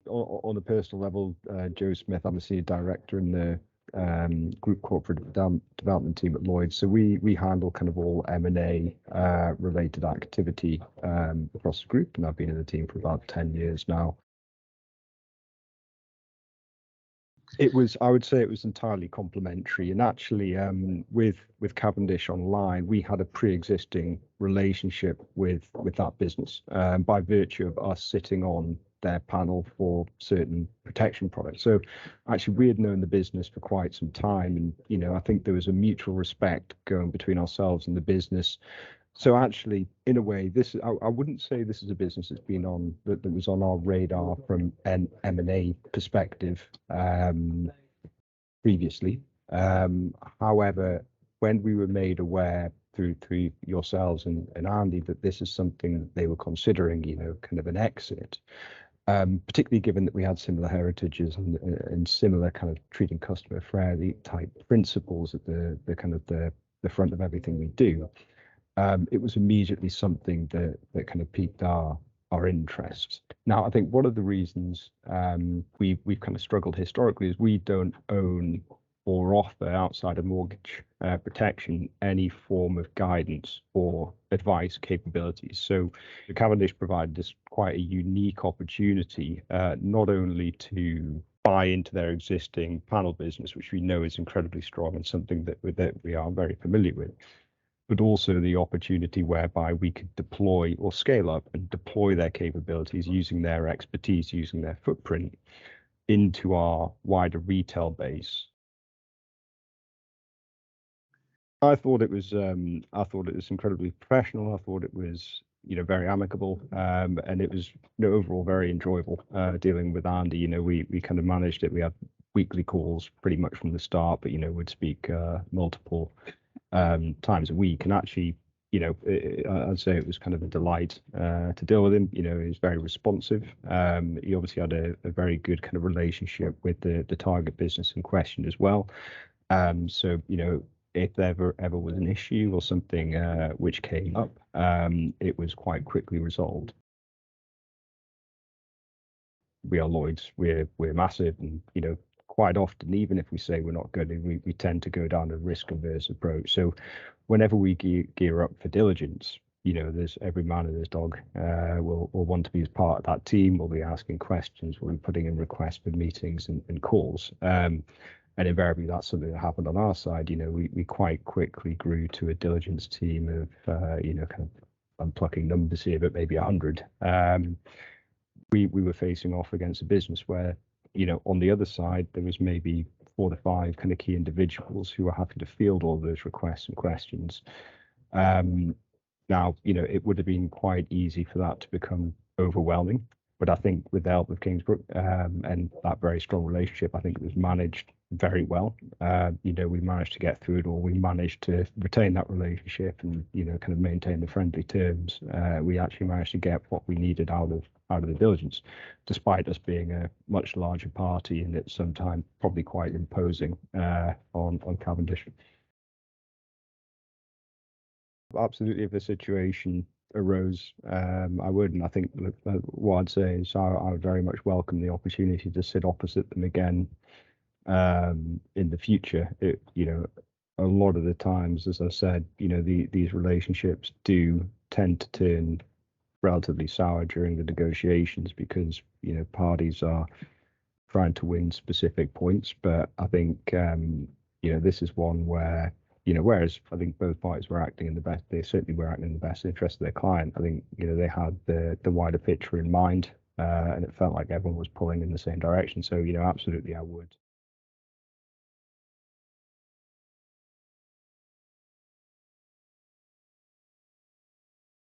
on a personal level, Joe Smith, I'm a senior director in the group corporate development team at Lloyds. So we handle kind of all M&A related activity across the group, and I've been in the team for about 10 years now. I would say it was entirely complementary, and actually, with Cavendish Online, we had a pre-existing relationship with that business by virtue of us sitting on their panel for certain protection products. So, actually, we had known the business for quite some time, and I think there was a mutual respect going between ourselves and the business. So actually, in a way, I wouldn't say this is a business that's been that was on our radar from an M&A perspective previously. However, when we were made aware through yourselves and Andy that this is something they were considering, kind of an exit, particularly given that we had similar heritages and similar kind of treating customer fairly type principles at the kind of the front of everything we do. It was immediately something that kind of piqued our interest. Now, I think one of the reasons we've kind of struggled historically is we don't own or offer outside of mortgage protection any form of guidance or advice capabilities. So Cavendish provided us quite a unique opportunity, not only to buy into their existing panel business, which we know is incredibly strong and something that we are very familiar with, but also the opportunity whereby we could deploy or scale up and deploy their capabilities using their expertise, using their footprint into our wider retail base. I thought it was incredibly professional. I thought it was very amicable, and it was overall very enjoyable dealing with Andy. We kind of managed it. We had weekly calls pretty much from the start, but would speak multiple times a week, and actually I'd say it was kind of a delight to deal with him. He was very responsive. He obviously had a very good kind of relationship with the target business in question as well. So if there ever was an issue or something which came up, it was quite quickly resolved. We are Lloyds, we're massive, and quite often, even if we say we're not good, we tend to go down a risk-averse approach. So whenever we gear up for diligence, there's every man and his dog will want to be as part of that team. We'll be asking questions, we'll be putting in requests for meetings and calls. And invariably, that's something that happened on our side. We quite quickly grew to a diligence team of, kind of, I'm plucking numbers here, but maybe 100. We were facing off against a business where, on the other side, there was maybe 4 to 5 kind of key individuals who were happy to field all those requests and questions. Now, it would have been quite easy for that to become overwhelming. But I think with the help of Kingsbrook and that very strong relationship, I think it was managed very well. We managed to get through it all. We managed to retain that relationship and, kind of maintain the friendly terms. We actually managed to get what we needed out of the diligence, despite us being a much larger party and at some time probably quite imposing on Cavendish. Absolutely, if the situation arose, I would, and I think what I'd say is I would very much welcome the opportunity to sit opposite them again in the future. A lot of the times, as I said, these relationships do tend to turn relatively sour during the negotiations because parties are trying to win specific points. But I think this is one where whereas I think both parties were acting in the best, they certainly were acting in the best interest of their client. I think they had the wider picture in mind, and it felt like everyone was pulling in the same direction. So absolutely, I would.